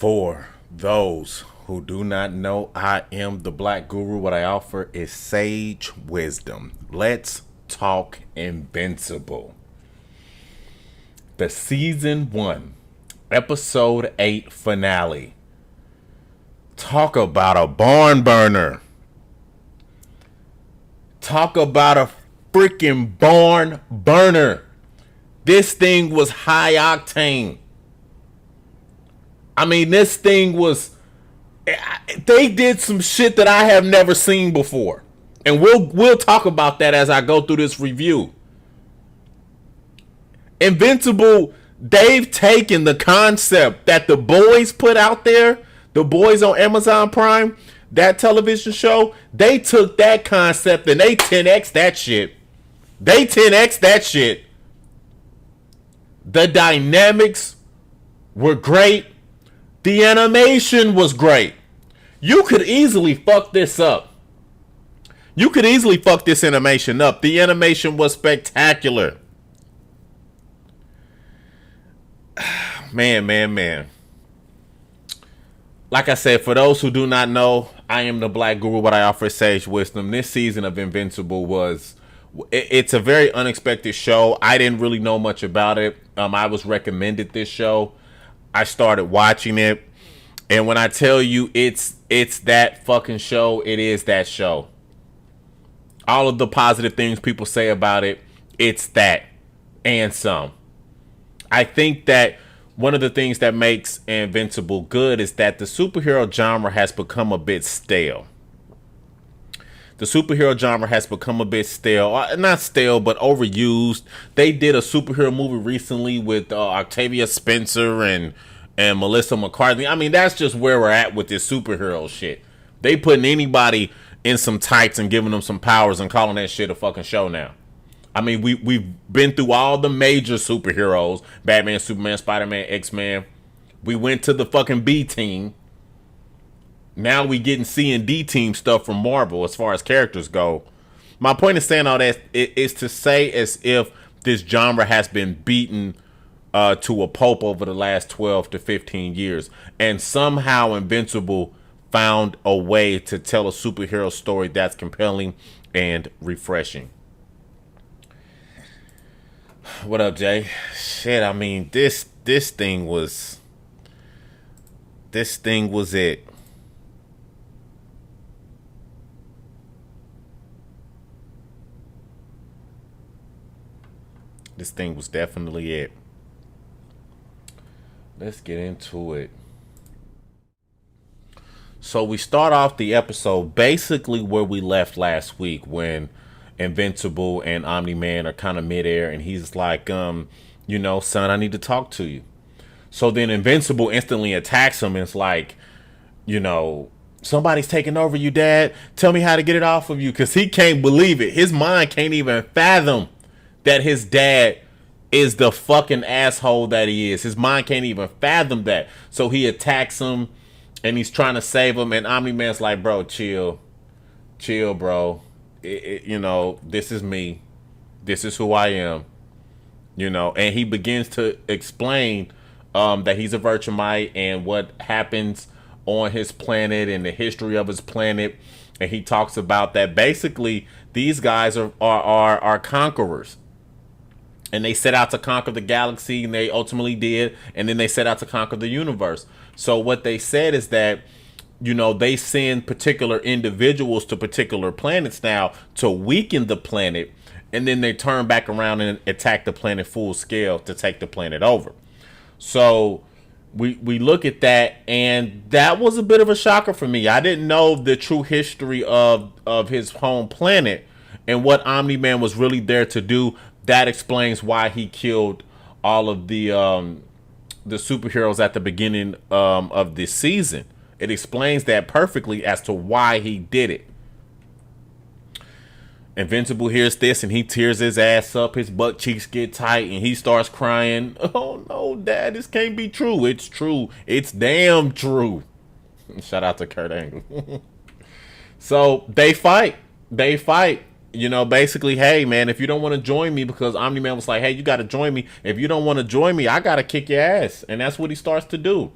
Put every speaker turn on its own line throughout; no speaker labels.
For those who do not know, I am the Black Guru. What I offer is sage wisdom. Let's talk Invincible. The season 1, episode 8 finale. Talk about a barn burner. Talk about a freaking barn burner. This thing was high octane. I mean, this thing was. They did some shit that I have never seen before, and we'll talk about that as I go through this review. Invincible. They've taken the concept that the boys put out there, the boys on Amazon Prime, that television show. They took that concept and they 10x that shit. They 10x that shit. The dynamics were great. The animation was great. You could easily fuck this up. You could easily fuck this animation up. The animation was spectacular. Man. Like I said, for those who do not know, I am the Black Guru, but I offer sage wisdom. This season of Invincible it's a very unexpected show. I didn't really know much about it. I was recommended this show. I started watching it. And when I tell you it's that fucking show, it is that show. All of the positive things people say about it, it's that and some. I think that one of the things that makes Invincible good is that the superhero genre has become a bit stale. The superhero genre has become a bit stale. Not stale, but overused. They did a superhero movie recently with Octavia Spencer and Melissa McCarthy. I mean, that's just where we're at with this superhero shit. They putting anybody in some tights and giving them some powers and calling that shit a fucking show now. I mean, we've been through all the major superheroes. Batman, Superman, Spider-Man, X-Men. We went to the fucking B team. Now we getting C and D team stuff from Marvel as far as characters go. My point in saying all that is to say as if this genre has been beaten to a pulp over the last 12 to 15 years. And somehow Invincible found a way to tell a superhero story that's compelling and refreshing. What up, Jay? Shit, I mean, this thing was it. This thing was definitely it. Let's get into it. So we start off the episode basically where we left last week when Invincible and Omni-Man are kind of midair and he's like, son, I need to talk to you. So then Invincible instantly attacks him and it's like, somebody's taking over you, Dad. Tell me how to get it off of you, because he can't believe it. His mind can't even fathom that his dad is the fucking asshole that he is. His mind can't even fathom that. So he attacks him and he's trying to save him. And Omni-Man's like, bro, chill, bro. This is me. This is who I am. And he begins to explain that he's a Virtuemite and what happens on his planet and the history of his planet. And he talks about that basically these guys are conquerors. And they set out to conquer the galaxy, and they ultimately did. And then they set out to conquer the universe. So what they said is that, they send particular individuals to particular planets now to weaken the planet. And then they turn back around and attack the planet full scale to take the planet over. So we look at that, and that was a bit of a shocker for me. I didn't know the true history of his home planet and what Omni-Man was really there to do. That explains why he killed all of the superheroes at the beginning of this season. It explains that perfectly as to why he did it. Invincible hears this and he tears his ass up. His butt cheeks get tight and he starts crying. Oh no, Dad, this can't be true. It's true. It's damn true. Shout out to Kurt Angle. So they fight. Basically, hey, man, if you don't want to join me, because Omni-Man was like, hey, you got to join me. If you don't want to join me, I got to kick your ass. And that's what he starts to do.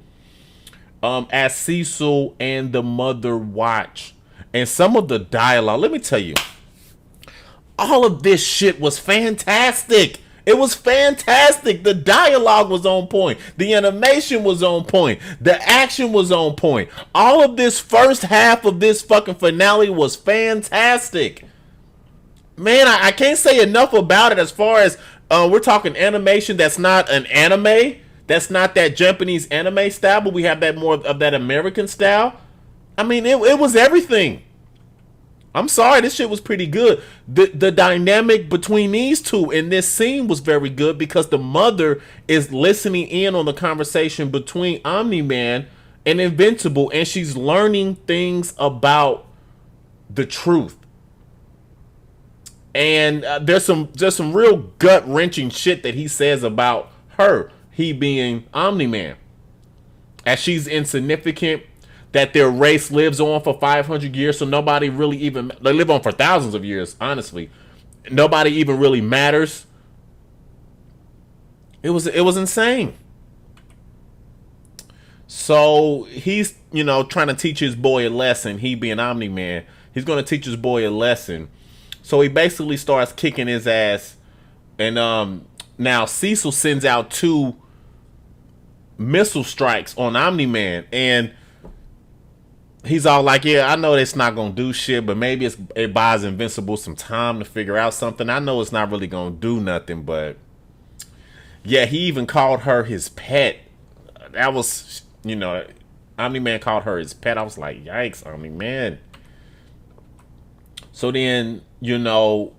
as Cecil and the mother watch. And some of the dialogue, let me tell you, all of this shit was fantastic. It was fantastic. The dialogue was on point. The animation was on point. The action was on point. All of this first half of this fucking finale was fantastic. Man, I can't say enough about it as far as we're talking animation that's not an anime. That's not that Japanese anime style, but we have that more of that American style. I mean, it was everything. I'm sorry, this shit was pretty good. The dynamic between these two in this scene was very good because the mother is listening in on the conversation between Omni-Man and Invincible, and she's learning things about the truth. And there's some real gut wrenching shit that he says about her, he being Omni-Man, as she's insignificant, that their race lives on for 500 years, so nobody really even, they live on for thousands of years, honestly. Nobody even really matters. It was insane. So he's, trying to teach his boy a lesson. He being Omni-Man, he's going to teach his boy a lesson. So he basically starts kicking his ass. And now Cecil sends out 2 missile strikes on Omni-Man. And he's all like, yeah, I know it's not going to do shit, but maybe it buys Invincible some time to figure out something. I know it's not really going to do nothing, but yeah, he even called her his pet. That was, Omni-Man called her his pet. I was like, yikes, Omni-Man. So then, the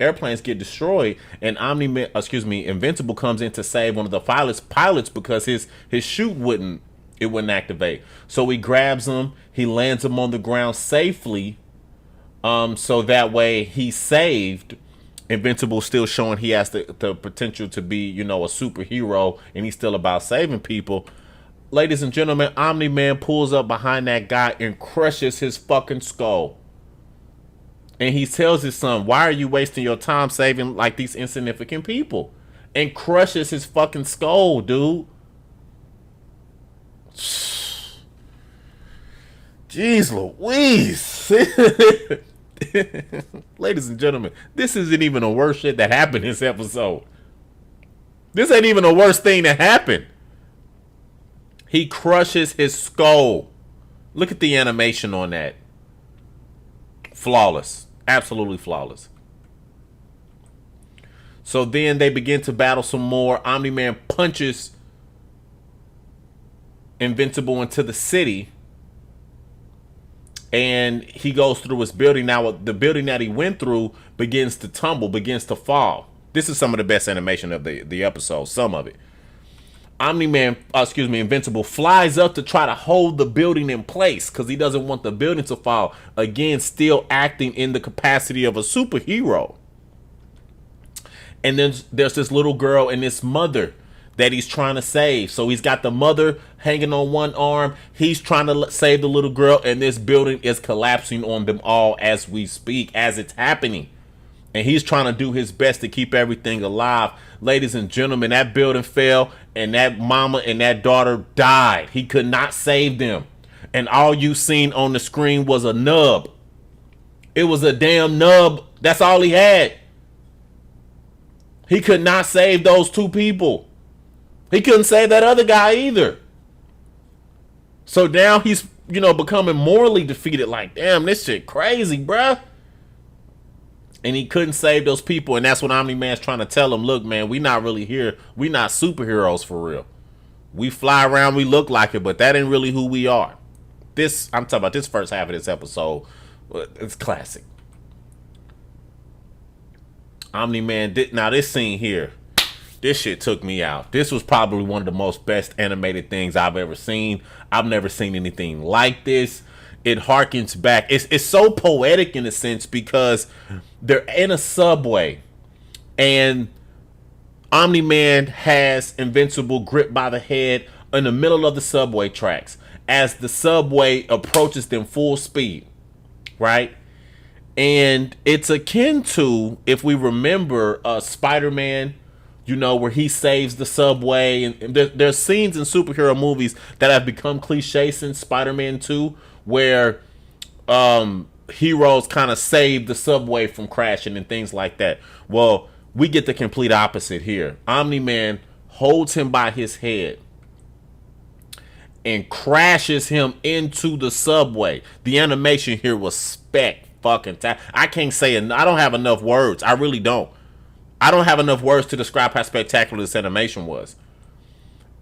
airplanes get destroyed, and Invincible comes in to save one of the pilots because his chute wouldn't activate. So he grabs him, he lands him on the ground safely, so that way he's saved. Invincible still showing he has the potential to be, a superhero, and he's still about saving people. Ladies and gentlemen, Omni-Man pulls up behind that guy and crushes his fucking skull. And he tells his son, why are you wasting your time saving like these insignificant people? And crushes his fucking skull, dude. Jeez Louise. Ladies and gentlemen, this isn't even the worst shit that happened in this episode. This ain't even the worst thing that happened. He crushes his skull. Look at the animation on that. Flawless. Absolutely flawless. So then they begin to battle some more. Omni-Man punches Invincible into the city. And he goes through his building. Now, the building that he went through begins to tumble, begins to fall. This is some of the best animation of the episode. Some of it. Invincible flies up to try to hold the building in place because he doesn't want the building to fall. Again, still acting in the capacity of a superhero. And then there's this little girl and this mother that he's trying to save. So he's got the mother hanging on one arm. He's trying to save the little girl, and this building is collapsing on them all as we speak, as it's happening. And he's trying to do his best to keep everything alive. Ladies and gentlemen, that building fell, and that mama and that daughter died. He could not save them. And all you seen on the screen was a nub. It was a damn nub. That's all he had. He could not save those 2 people. He couldn't save that other guy either. So now he's, becoming morally defeated. Like, damn, this shit crazy, bruh. And he couldn't save those people. And that's what Omni-Man's trying to tell him. Look, man, we not really here. We not superheroes for real. We fly around, we look like it, but that ain't really who we are. I'm talking about this first half of this episode. It's classic. Omni-Man now this scene here, this shit took me out. This was probably one of the most best animated things I've ever seen. I've never seen anything like this. It harkens back. It's so poetic in a sense because they're in a subway and Omni-Man has Invincible gripped by the head in the middle of the subway tracks as the subway approaches them full speed, right? And it's akin to, if we remember, Spider-Man, where he saves the subway. And there's scenes in superhero movies that have become cliche since Spider-Man 2, where heroes kind of save the subway from crashing and things like that. Well, we get the complete opposite here. Omni-Man holds him by his head and crashes him into the subway. The animation here was I can't say it. I don't have enough words. I really don't. I don't have enough words to describe how spectacular this animation was.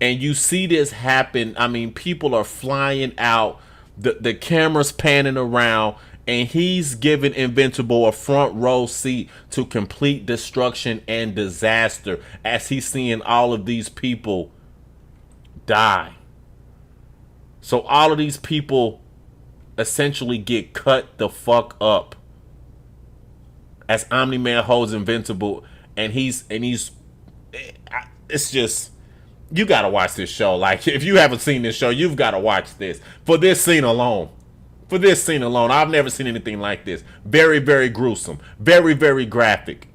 And you see this happen. I mean, people are flying out. The camera's panning around. And he's giving Invincible a front row seat to complete destruction and disaster as he's seeing all of these people die. So all of these people essentially get cut the fuck up as Omni-Man holds Invincible, and it's just, you gotta watch this show. Like, if you haven't seen this show, you've got to watch this for this scene alone. I've never seen anything like this. Very, very gruesome. Very, very graphic.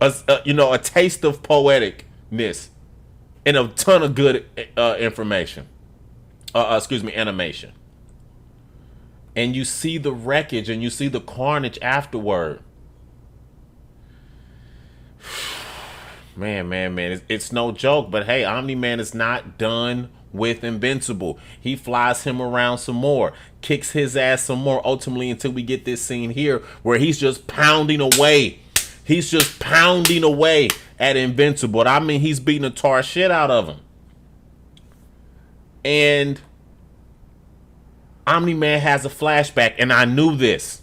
A taste of poeticness and a ton of good animation. And you see the wreckage and you see the carnage afterward. Man. It's no joke. But hey, Omni-Man is not done with Invincible. He flies him around some more, kicks his ass some more, ultimately until we get this scene here where he's just pounding away. He's just pounding away at Invincible. I mean, he's beating the tar shit out of him. And Omni-Man has a flashback, and I knew this.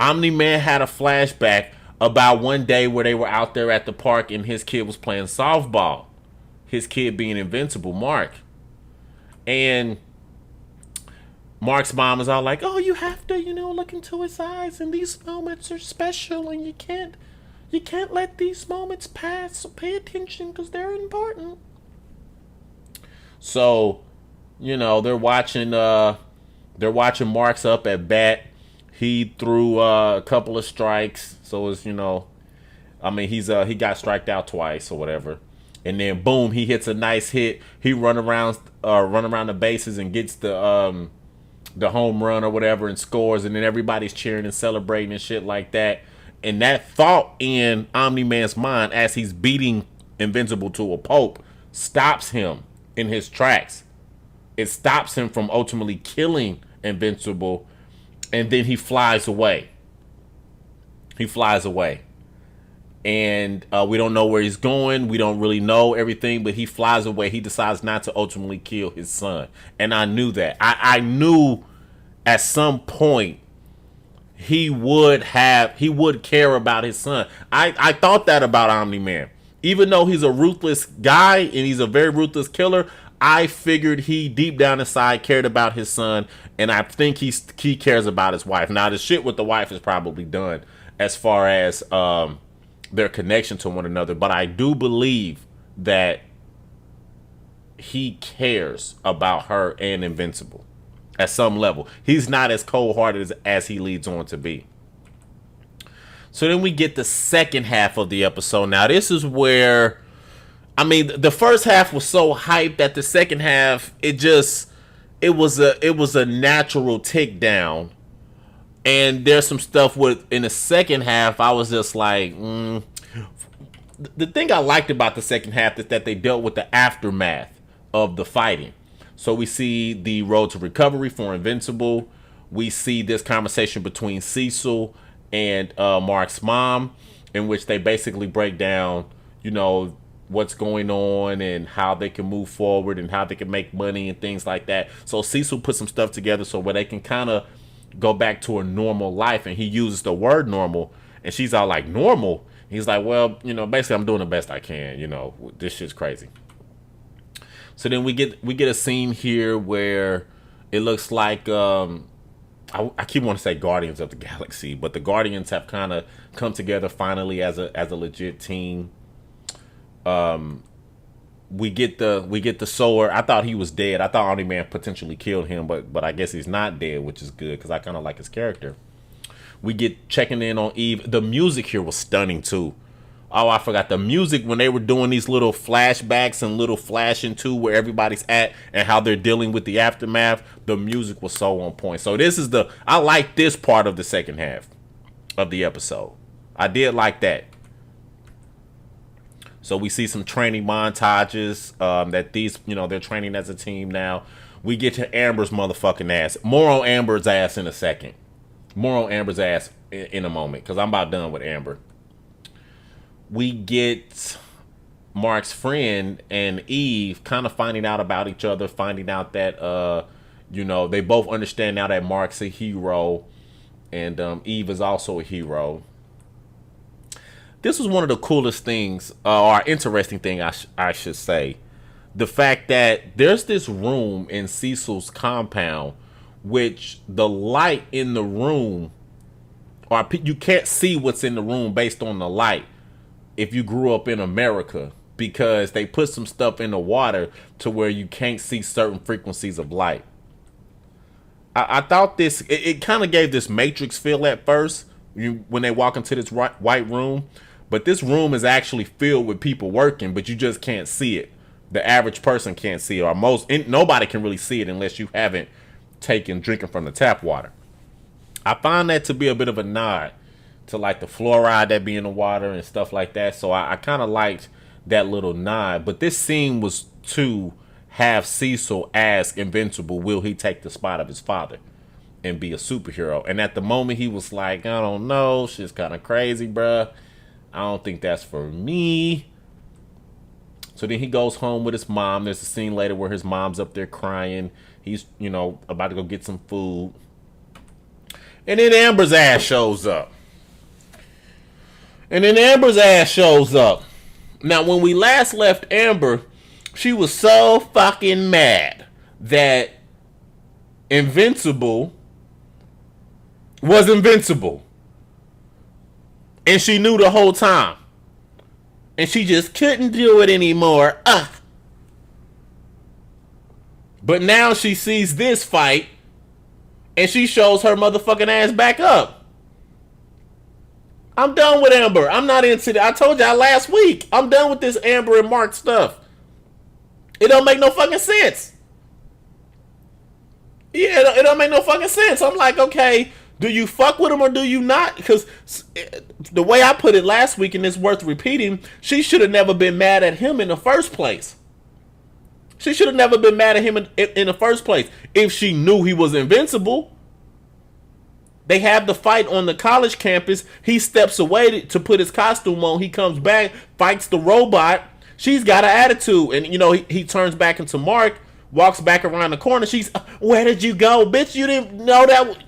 Omni-Man had a flashback about one day where they were out there at the park and his kid was playing softball. His kid being Invincible, Mark. And Mark's mom is all like, oh, you have to, look into his eyes, and these moments are special, and you can't let these moments pass, so pay attention because they're important. So, they're watching Mark's up at bat. He threw a couple of strikes, so it's, he got striked out twice or whatever. And then boom, he hits a nice hit. He run around the bases and gets the home run or whatever and scores, and then everybody's cheering and celebrating and shit like that. And that thought in Omni-Man's mind as he's beating Invincible to a pulp stops him in his tracks. It stops him from ultimately killing Invincible, and then he flies away. And we don't know where he's going. We don't really know everything, but he flies away. He decides not to ultimately kill his son. And I knew that. I knew at some point he would care about his son. I thought that about Omni-Man. Even though he's a ruthless guy and he's a very ruthless killer, I figured he deep down inside cared about his son, and I think he cares about his wife. Now, the shit with the wife is probably done as far as their connection to one another, but I do believe that he cares about her and Invincible at some level. He's not as cold-hearted as he leads on to be. So then we get the second half of the episode. Now, this is where, the first half was so hyped that the second half, it was a natural tick down. And there's some stuff in the second half, I was just like, The thing I liked about the second half is that they dealt with the aftermath of the fighting. So we see the road to recovery for Invincible. We see this conversation between Cecil and Mark's mom, in which they basically break down, what's going on and how they can move forward and how they can make money and things like that. So Cecil put some stuff together so where they can kind of go back to a normal life, and he uses the word normal, and she's all like, normal? He's like, well, basically I'm doing the best I can, this shit's crazy. So then we get a scene here where it looks like I keep wanting to say Guardians of the Galaxy, but the Guardians have kind of come together finally as a legit team. We get the Sower. I thought he was dead. I thought Omni-Man potentially killed him, but I guess he's not dead, which is good because I kind of like his character. We get checking in on Eve. The music here was stunning too. Oh, I forgot the music when they were doing these little flashbacks and little flashing to where everybody's at and how they're dealing with the aftermath. The music was so on point. So I like this part of the second half of the episode. I did like that. So we see some training montages that they're training as a team now. We get to Amber's motherfucking ass. More on Amber's ass in a second. More on Amber's ass in a moment because I'm about done with Amber. We get Mark's friend and Eve kind of finding out about each other, finding out that, they both understand now that Mark's a hero and Eve is also a hero. This was one of the coolest things, or interesting thing, I should say. The fact that there's this room in Cecil's compound, which the light in the room, or you can't see what's in the room based on the light if you grew up in America, because they put some stuff in the water to where you can't see certain frequencies of light. I thought it kind of gave this Matrix feel at first when they walk into this white room. But this room is actually filled with people working, but you just can't see it. The average person can't see it, or nobody can really see it unless you haven't drinking from the tap water. I find that to be a bit of a nod to like the fluoride that be in the water and stuff like that. So I kind of liked that little nod. But this scene was to have Cecil ask Invincible, will he take the spot of his father and be a superhero? And at the moment he was like, I don't know, shit's kind of crazy, bruh. I don't think that's for me. So then he goes home with his mom. There's a scene later where his mom's up there crying. He's, about to go get some food. And then Amber's ass shows up. Now, when we last left Amber, she was so fucking mad that Invincible was invincible. And she knew the whole time. And she just couldn't do it anymore. But now she sees this fight. And she shows her motherfucking ass back up. I'm done with Amber. I'm not into that. I told y'all last week. I'm done with this Amber and Mark stuff. It don't make no fucking sense. Yeah, it don't make no fucking sense. I'm like, okay, do you fuck with him or do you not? Because the way I put it last week, and it's worth repeating, she should have never been mad at him in the first place. She should have never been mad at him in the first place if she knew he was invincible. They have the fight on the college campus. He steps away to put his costume on. He comes back, fights the robot. She's got an attitude. And, he turns back into Mark, walks back around the corner. She's, where did you go? Bitch, you didn't know that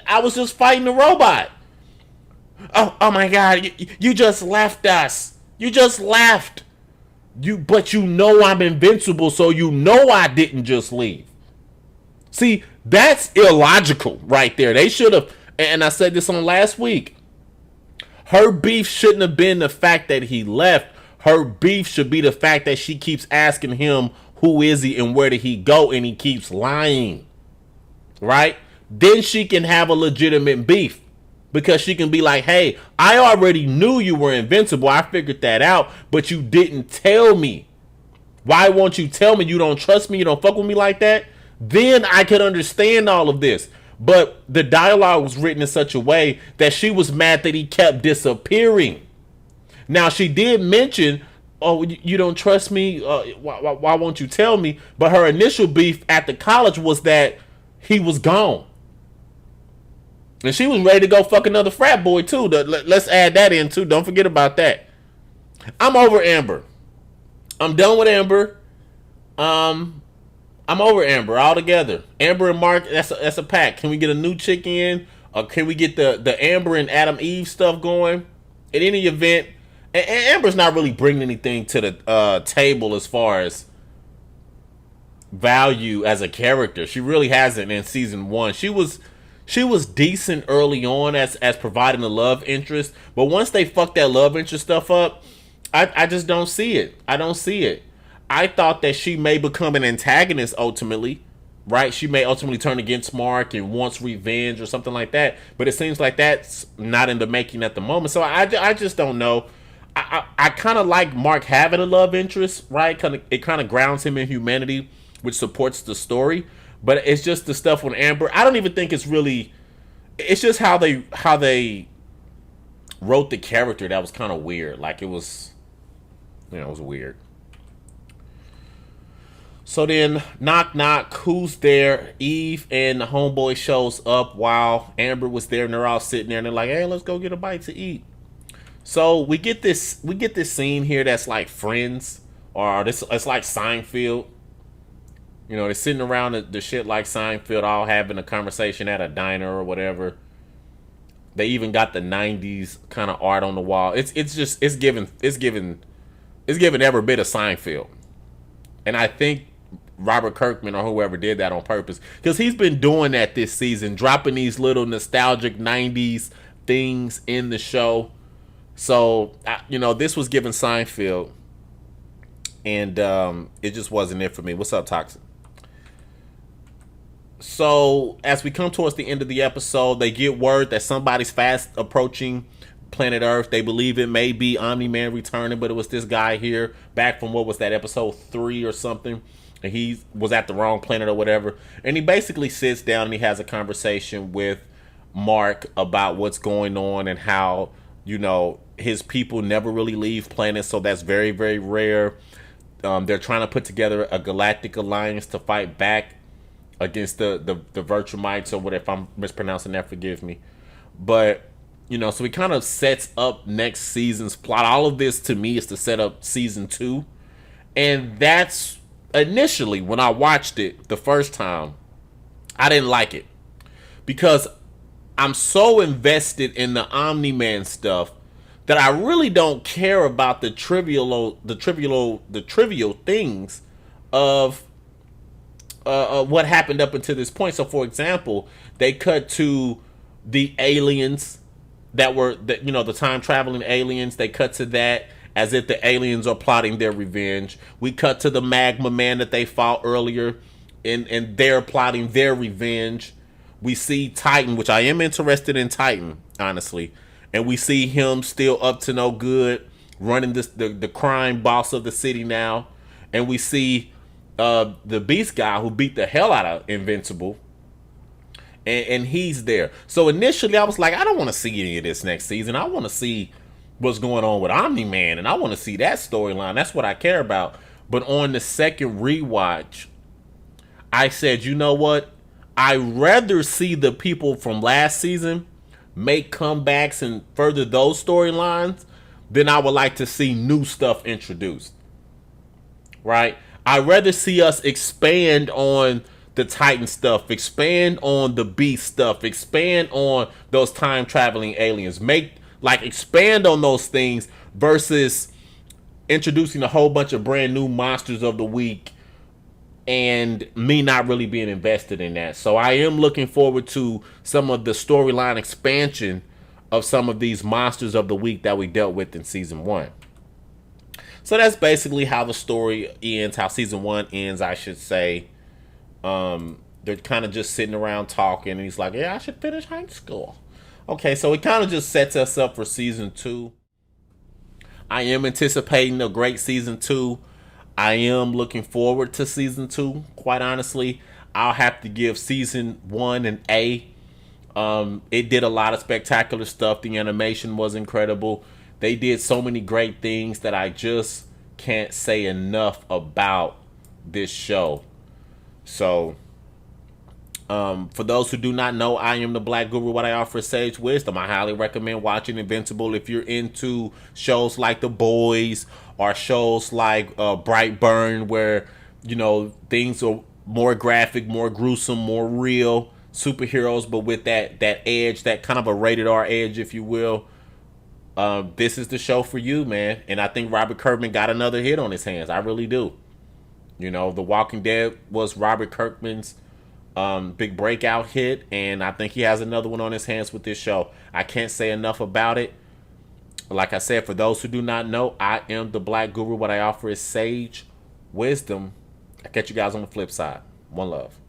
I was just fighting the robot. Oh my God, you just left us. You just left. But I'm invincible, so I didn't just leave. See, that's illogical right there. They should have, and I said this on last week, her beef shouldn't have been the fact that he left. Her beef should be the fact that she keeps asking him, who is he and where did he go? And he keeps lying. Right? Then she can have a legitimate beef. Because she can be like, hey, I already knew you were invincible. I figured that out, but you didn't tell me. Why won't you tell me? You don't trust me? You don't fuck with me like that? Then I could understand all of this. But the dialogue was written in such a way that she was mad that he kept disappearing. Now, she did mention, oh, you don't trust me? Why won't you tell me? But her initial beef at the college was that he was gone. And she was ready to go fuck another frat boy, too. Let's add that in, too. Don't forget about that. I'm over Amber. I'm done with Amber. I'm over Amber altogether. Amber and Mark, that's a pack. Can we get a new chick in? Or can we get the Amber and Adam Eve stuff going? In any event, and Amber's not really bringing anything to the table as far as value as a character. She really hasn't in season 1. She was decent early on as providing a love interest, but once they fuck that love interest stuff up, I just don't see it. I don't see it. I thought that she may become an antagonist ultimately, right? She may ultimately turn against Mark and wants revenge or something like that, but it seems like that's not in the making at the moment. So I just don't know. I kind of like Mark having a love interest, right? It kind of grounds him in humanity, which supports the story. But it's just the stuff with Amber. I don't even think it's really. It's just how they wrote the character that was kind of weird. Like it was, it was weird. So then, knock knock, who's there? Eve and the homeboy shows up while Amber was there, and they're all sitting there, and they're like, "Hey, let's go get a bite to eat." So we get this scene here that's like Friends, or this it's like Seinfeld. They're sitting around the shit like Seinfeld, all having a conversation at a diner or whatever. They even got the '90s kind of art on the wall. It's giving every bit of Seinfeld, and I think Robert Kirkman or whoever did that on purpose, because he's been doing that this season, dropping these little nostalgic '90s things in the show. So this was given Seinfeld, and it just wasn't it for me. What's up, Toxic? So as we come towards the end of the episode, they get word that somebody's fast approaching planet Earth. They believe it may be Omni-Man returning, but it was this guy here back from, what was that, episode 3 or something, and he was at the wrong planet or whatever. And he basically sits down and he has a conversation with Mark about what's going on and how his people never really leave planets, so that's very, very rare. They're trying to put together a galactic alliance to fight back against the Virtumites, or what, if I'm mispronouncing that, forgive me. But so he kind of sets up next season's plot. All of this to me is to set up season 2, and that's initially when I watched it the first time, I didn't like it because I'm so invested in the Omni-Man stuff that I really don't care about the trivial things of what happened up until this point. So, for example, they cut to the aliens that were, the time traveling aliens. They cut to that as if the aliens are plotting their revenge. We cut to the Magma Man that they fought earlier, and they're plotting their revenge. We see Titan, which I am interested in Titan, honestly. And we see him still up to no good, running the crime boss of the city now. And we see the Beast guy who beat the hell out of Invincible. And he's there. So initially I was like, I don't want to see any of this next season. I want to see what's going on with Omni-Man, and I want to see that storyline. That's what I care about. But on the second rewatch, I said, you know what? I'd rather see the people from last season make comebacks and further those storylines than I would like to see new stuff introduced. Right? I'd rather see us expand on the Titan stuff, expand on the Beast stuff, expand on those time traveling aliens, expand on those things versus introducing a whole bunch of brand new monsters of the week and me not really being invested in that. So I am looking forward to some of the storyline expansion of some of these monsters of the week that we dealt with in season 1. So that's basically how the story ends, how season 1 ends, I should say. They're kind of just sitting around talking, and he's like, yeah, I should finish high school. Okay, so it kind of just sets us up for season 2. I am anticipating a great season 2. I am looking forward to season 2, quite honestly. I'll have to give season 1 an A. It did a lot of spectacular stuff. The animation was incredible. They did so many great things that I just can't say enough about this show. So, for those who do not know, I am the Black Guru. What I offer is sage wisdom. I highly recommend watching Invincible if you're into shows like The Boys or shows like Brightburn, where things are more graphic, more gruesome, more real superheroes, but with that edge, that kind of a rated R edge, if you will. This is the show for you, man. And I think Robert Kirkman got another hit on his hands. I really do. The Walking Dead was Robert Kirkman's big breakout hit, and I think he has another one on his hands with this show. I can't say enough about it. Like I said, for those who do not know, I am the Black Guru. What I offer is sage wisdom. I catch you guys on the flip side. One love.